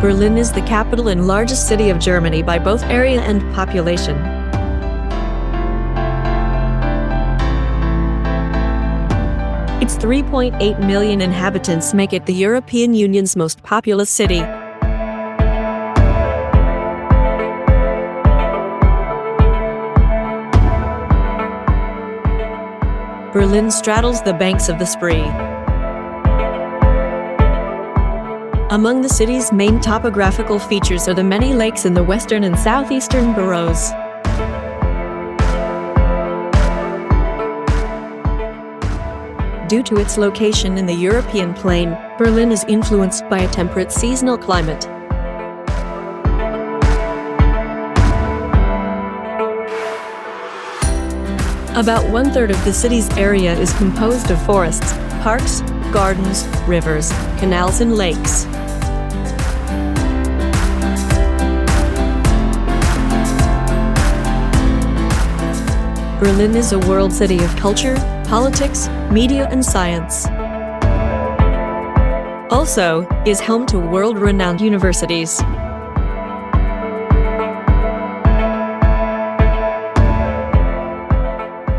Berlin is the capital and largest city of Germany by both area and population. Its 3.8 million inhabitants make it the European Union's most populous city. Berlin straddles the banks of the Spree. Among the city's main topographical features are the many lakes in the western and southeastern boroughs. Due to its location in the European plain, Berlin is influenced by a temperate seasonal climate. About one-third of the city's area is composed of forests, parks, gardens, rivers, canals and lakes. Berlin is a world city of culture, politics, media and science. Also, is home to world-renowned universities.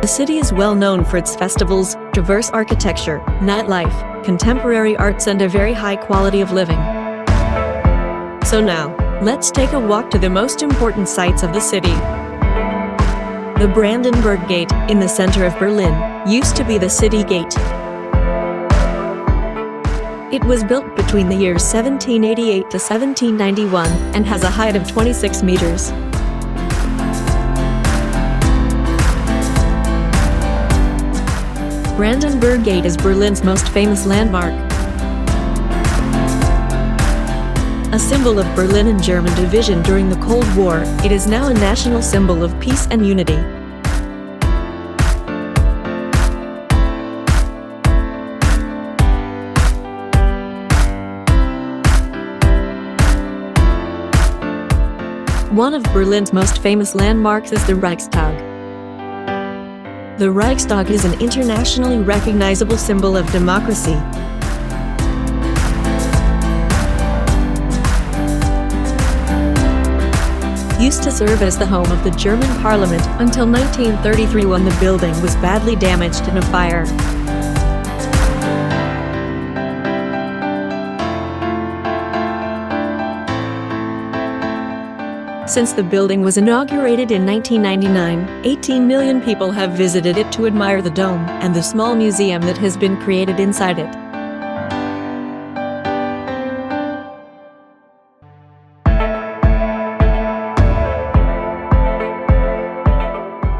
The city is well known for its festivals, diverse architecture, nightlife, contemporary arts and a very high quality of living. So now, let's take a walk to the most important sites of the city. The Brandenburg Gate, in the center of Berlin, used to be the city gate. It was built between the years 1788 to 1791 and has a height of 26 meters. Brandenburg Gate is Berlin's most famous landmark. A symbol of Berlin and German division during the Cold War, it is now a national symbol of peace and unity. One of Berlin's most famous landmarks is the Reichstag. The Reichstag is an internationally recognizable symbol of democracy. Used to serve as the home of the German parliament until 1933 when the building was badly damaged in a fire. Since the building was inaugurated in 1999, 18 million people have visited it to admire the dome and the small museum that has been created inside it.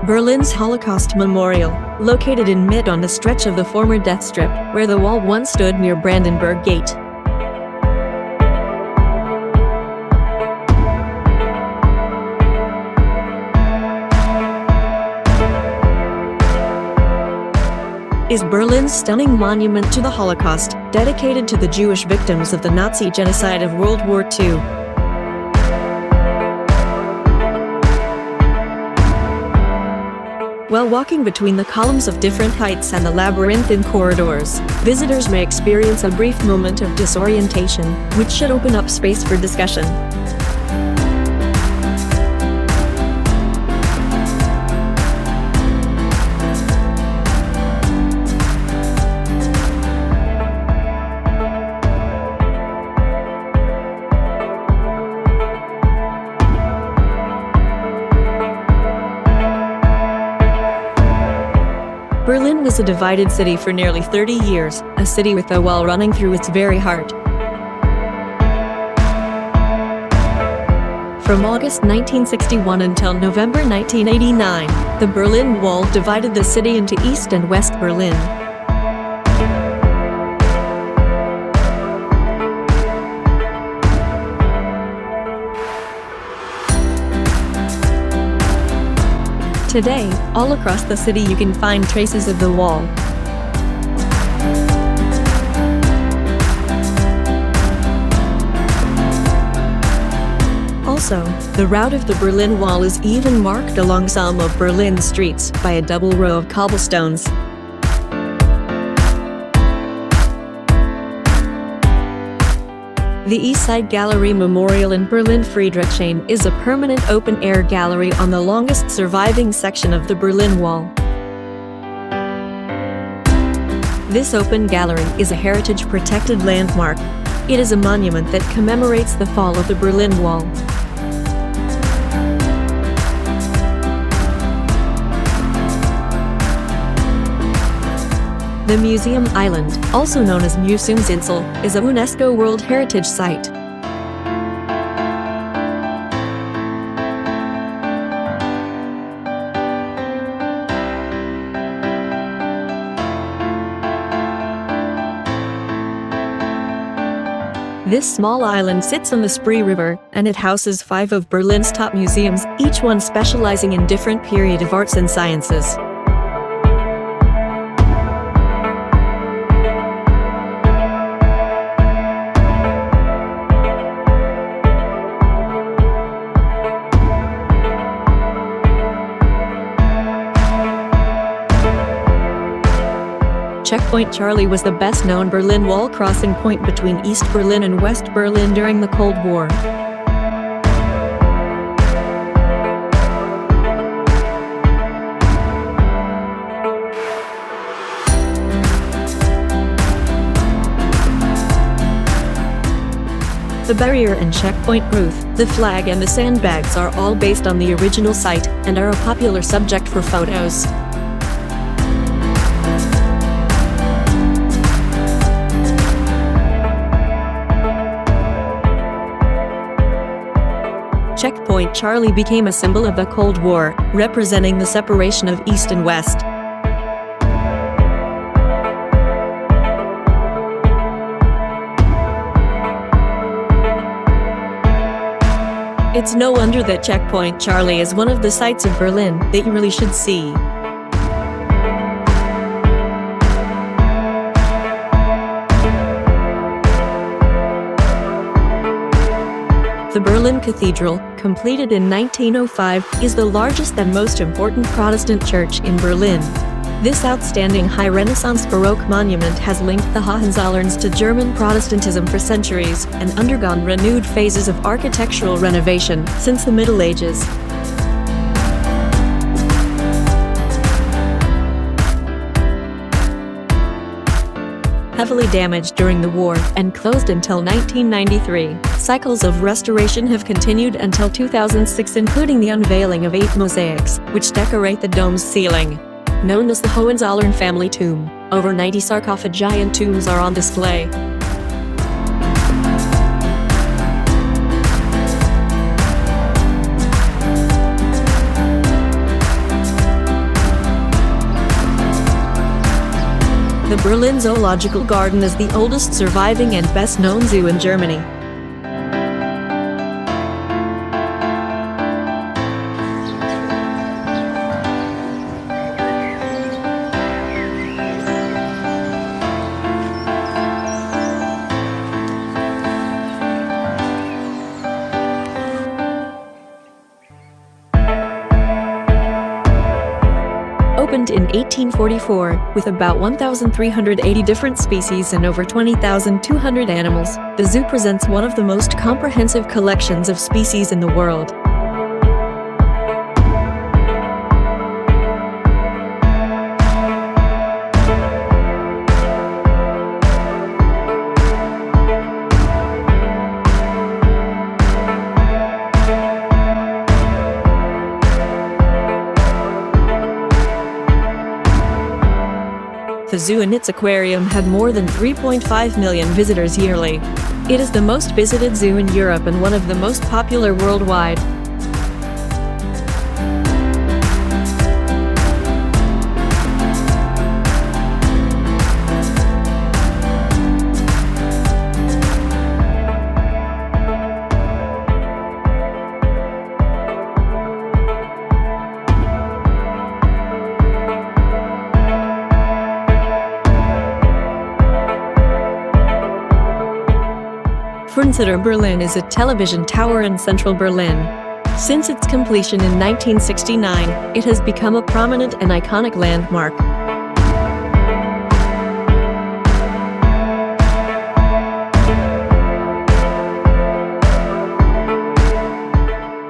Berlin's Holocaust Memorial, located in Mitte on a stretch of the former death strip, where the wall once stood near Brandenburg Gate. Is Berlin's stunning monument to the Holocaust, dedicated to the Jewish victims of the Nazi genocide of World War II. While walking between the columns of different heights and the labyrinthine corridors, visitors may experience a brief moment of disorientation, which should open up space for discussion. Berlin was a divided city for nearly 30 years, a city with a wall running through its very heart. From August 1961 until November 1989, the Berlin Wall divided the city into East and West Berlin. Today, all across the city you can find traces of the wall. Also, the route of the Berlin Wall is even marked along some of Berlin's streets by a double row of cobblestones. The East Side Gallery Memorial in Berlin Friedrichshain is a permanent open-air gallery on the longest surviving section of the Berlin Wall. This open gallery is a heritage-protected landmark. It is a monument that commemorates the fall of the Berlin Wall. The Museum Island, also known as Museumsinsel, is a UNESCO World Heritage Site. This small island sits on the Spree River, and it houses 5 of Berlin's top museums, each one specializing in different period of arts and sciences. Checkpoint Charlie was the best-known Berlin Wall crossing point between East Berlin and West Berlin during the Cold War. The barrier and checkpoint roof, the flag and the sandbags are all based on the original site and are a popular subject for photos. Checkpoint Charlie became a symbol of the Cold War, representing the separation of East and West. It's no wonder that Checkpoint Charlie is one of the sights of Berlin that you really should see. The Berlin Cathedral, completed in 1905, is the largest and most important Protestant church in Berlin. This outstanding high Renaissance Baroque monument has linked the Hohenzollerns to German Protestantism for centuries and undergone renewed phases of architectural renovation since the Middle Ages. Heavily damaged during the war and closed until 1993, cycles of restoration have continued until 2006, including the unveiling of 8 mosaics, which decorate the dome's ceiling. Known as the Hohenzollern family tomb, over 90 sarcophagi and tombs are on display. The Berlin Zoological Garden is the oldest surviving and best-known zoo in Germany. Opened in 1844, with about 1,380 different species and over 20,200 animals, the zoo presents one of the most comprehensive collections of species in the world. The zoo and its aquarium had more than 3.5 million visitors yearly. It is the most visited zoo in Europe and one of the most popular worldwide. Fernsehturm Berlin is a television tower in central Berlin. Since its completion in 1969, it has become a prominent and iconic landmark.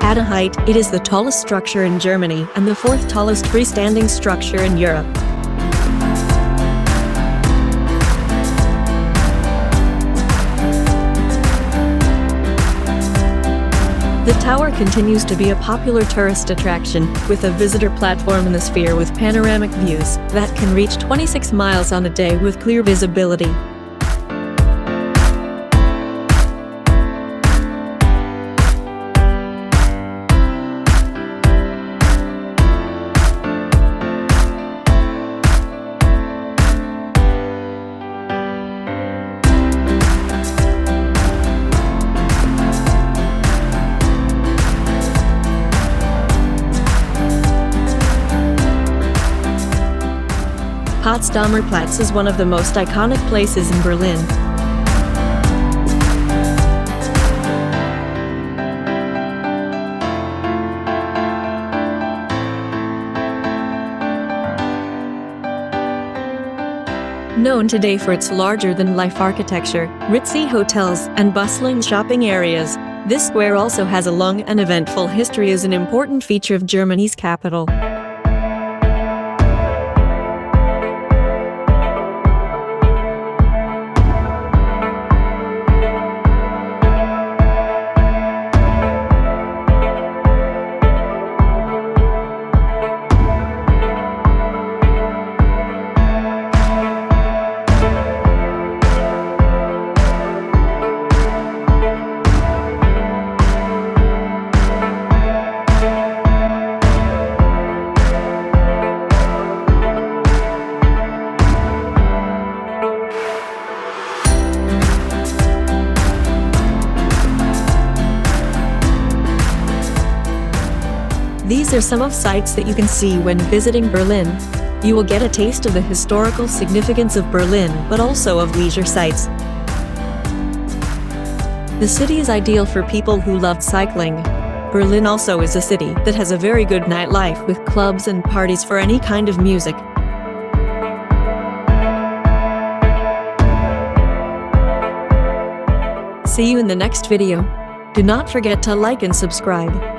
At a height, it is the tallest structure in Germany and the fourth tallest freestanding structure in Europe. The tower continues to be a popular tourist attraction, with a visitor platform in the sphere with panoramic views that can reach 26 miles on a day with clear visibility. Potsdamer Platz is one of the most iconic places in Berlin. Known today for its larger-than-life architecture, ritzy hotels, and bustling shopping areas, this square also has a long and eventful history as an important feature of Germany's capital. These are some of sights that you can see when visiting Berlin. You will get a taste of the historical significance of Berlin, but also of leisure sights. The city is ideal for people who love cycling. Berlin also is a city that has a very good nightlife with clubs and parties for any kind of music. See you in the next video. Do not forget to like and subscribe.